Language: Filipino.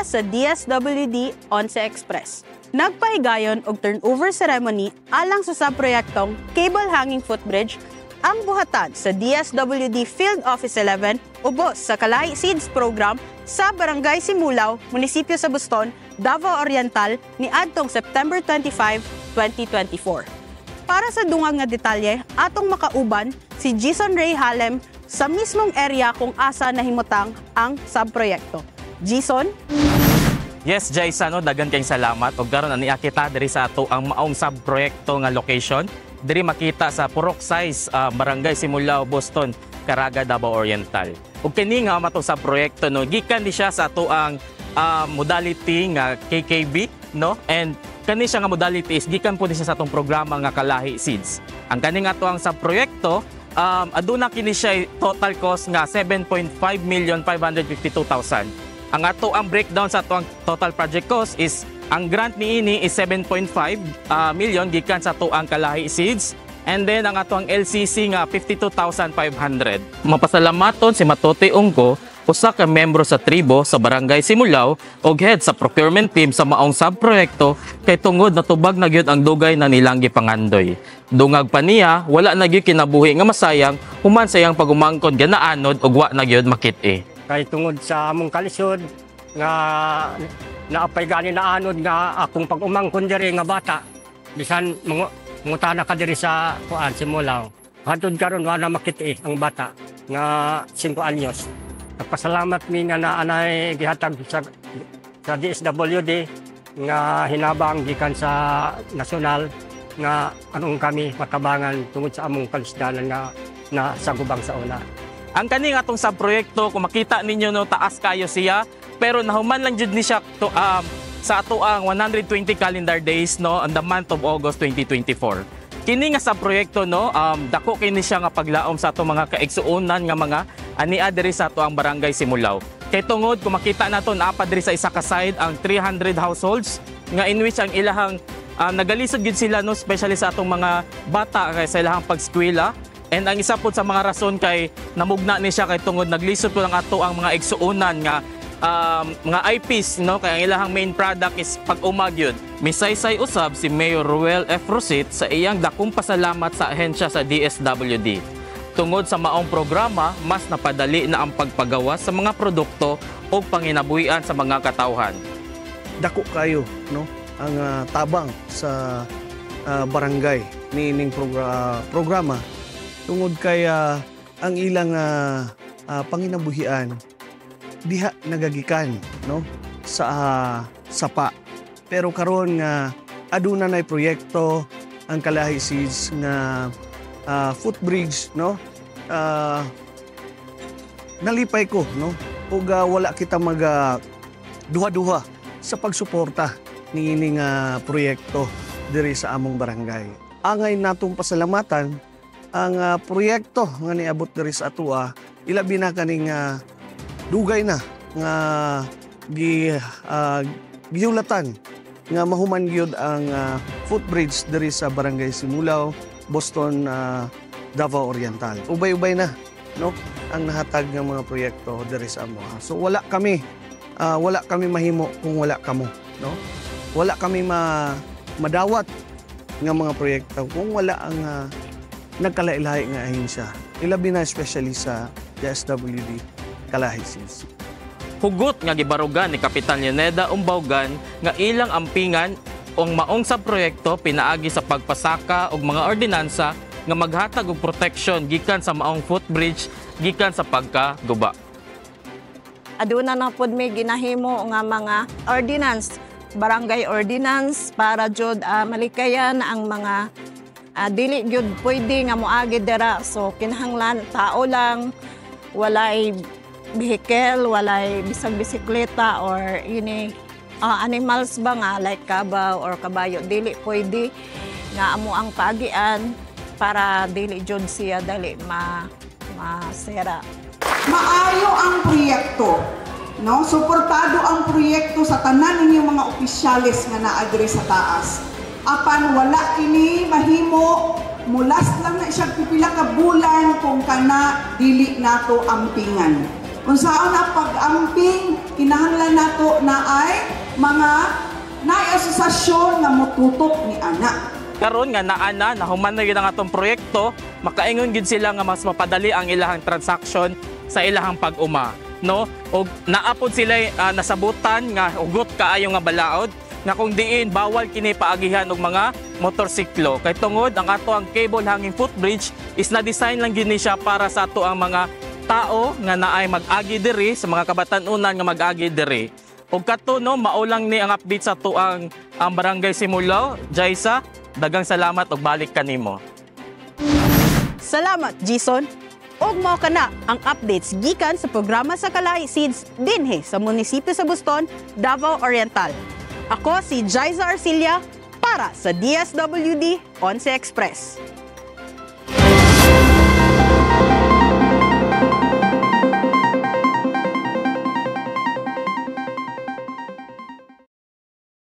sa DSWD Once Express. Nagpahigayon og turnover ceremony alang sa subproyektong Cable Hanging Footbridge ang buhatan sa DSWD Field Office 11 ubos sa Kalahi Seeds Program sa Barangay Simulaw, Munisipyo sa Buston, Davao Oriental ni adtong September 25, 2024. Para sa dungag nga detalye, atong makauban si Jason Ray Halem sa mismong area kung asa nahimutang ang subproyekto. Jason? Yes, Jason, dagan kayong salamat. O garon ani kita diri sa ato ang maong subproyekto nga location. Diri makita sa Purok Size, Barangay Simulaw, Boston, Caraga, Davao Oriental. Ug kini nga matong subproyekto gikan di siya sa ato ang modality nga KKB, no? And kani siya nga modality is gikan po di siya sa atong programa nga Kalahi Seeds. Ang kani nga ato ang subproyekto aduna kini siya total cost nga 7.5,552,000. Ang ato ang breakdown sa ato ang total project cost is ang grant niini is 7.5 million gikan sa ato ang Kalahi Seeds, and then ang ato ang LCC nga 52,500. Mapasalamaton si Matote Ungko, usa ka membro sa tribo sa Barangay Simulaw ug head sa procurement team sa maong subproyekto kay tungod natubag na gyud ang dugay na nilang gipangandoy. Dungag pa niya, wala na gyud kinabuhi nga masayang human sa iyang pagumangkon ganaanod ug wa na gyud makit-i. Kay tungod sa among kalisod nga naapay gani na anod nga akong pag-umangkon diri nga bata, bisan mungutana ka diri sa kuan Simulaw. Hantod karon wala makit-i ang bata nga 5 anyos. Nagpasalamat mi nga naanay gihatag sa DSWD nga hinabang gikan sa nasyonal nga anong kami matabangan tungod sa among kalisdanan nga nasagubang sa una. Ang kaning atong subproyekto, kung makita ninyo no, taas kayo siya, pero nahuman lang jud ni siya sa ato ang 120 calendar days no on the month of August 2024. Kini nga subproyekto no, dako kini siya nga paglaom sa ato mga kaigsuonan nga mga ania diri sa ato ang Barangay Simulaw. Kay tungod kung makita naton apa diri sa isa ka side ang 300 households nga in which ang ilahang nagalisod gid sila no, especially sa atong mga bata kay sa ilahang pag-eskwela. And ang isa po sa mga rason kay namugna ni siya kay tungod naglisod po lang ato ang mga igsuonan nga mga IPs no, kay ang ilahang main product is pag-umagyod. Misaysay usab si Mayor Ruel F. Rosit sa iyang dakong pasalamat sa ahensya sa DSWD. Tungod sa maong programa, mas napadali na ang pagpagawa sa mga produkto o panginabuhian sa mga katawhan. Dako kayo no ang tabang sa barangay niining programa. Tungod kay ang ilang panginabuhian diha nagagikan no sa sapa. Pero karon nga aduna nay proyekto ang Kalahi Seeds nga footbridge no, nalipay ko no ug wala kita duha-duha sa pagsuporta niining proyekto diri sa among barangay. Angay natong pasalamatan ang proyekto nga niabot diri sa atua, ilabi na kaning dugay na nga gihulatan nga mahuman gyud ang footbridge diri sa Barangay Simulaw, Boston, Davao Oriental. Ubay-ubay na no ang nahatag ng mga proyekto diri sa amo. So wala kami mahimo kung wala kamo no. Wala kami madawat nga mga proyekto kung wala ang nagkalailahi nga ahensya. Ilabi na especially sa DSWD Kalahi Seeds. Hugot nga gibarugan ni Kapitan Leoneda Umbaugan nga ilang ampingan ang maong sa proyekto pinaagi sa pagpasaka og mga ordinansa nga maghatag og protection gikan sa maong footbridge gikan sa pagkaguba. Aduna na pod may ginahimo nga mga ordinance, barangay ordinance para jud malikayan ang mga dili gyud pwede nga moagi dira. So kinahanglan tao lang, walay vehicle, walay bisag bisikleta or ini animals ba nga like kabaw or kabayo, dili pwede nga amo ang paagian para dili jud siya dali masera. Maayo ang proyekto, no? Suportado ang proyekto sa tanan ninyong mga opisyalis nga naa diri sa taas. Apan wala kini mahimo, mulas lang na siya pipila ka bulan kung kana dili nato ampingan. Kung saan na pag-amping kinahanglan nato na ay mga naasosasyon nga motutok ni anak. Karon nga naana nahuman na gyud ang atong proyekto, makaingon gid sila nga mas mapadali ang ilahang transaction sa ilahang pag-uma, no? Og naapod sila nasabutan nga ugot kaayo nga balaod nga kung diin bawal kini paagihan og mga motorsiklo. Kay tungod ang ato ang cable hanging footbridge is na design lang gid ni siya para sa ato ang mga tao nga naay mag-agi diri, sa mga kabatan-unan nga mag-agi diri. Og kato no, maulang ni ang update sa ato ang Barangay Simulaw. Jaisa, dagang salamat og balik kanimo. Salamat, Jason. Og mao kana ang updates gikan sa programa sa Kalay Seeds dinhi sa munisipyo sa Buston, Davao Oriental. Ako si Jaiza Arcilla para sa DSWD 11 Express.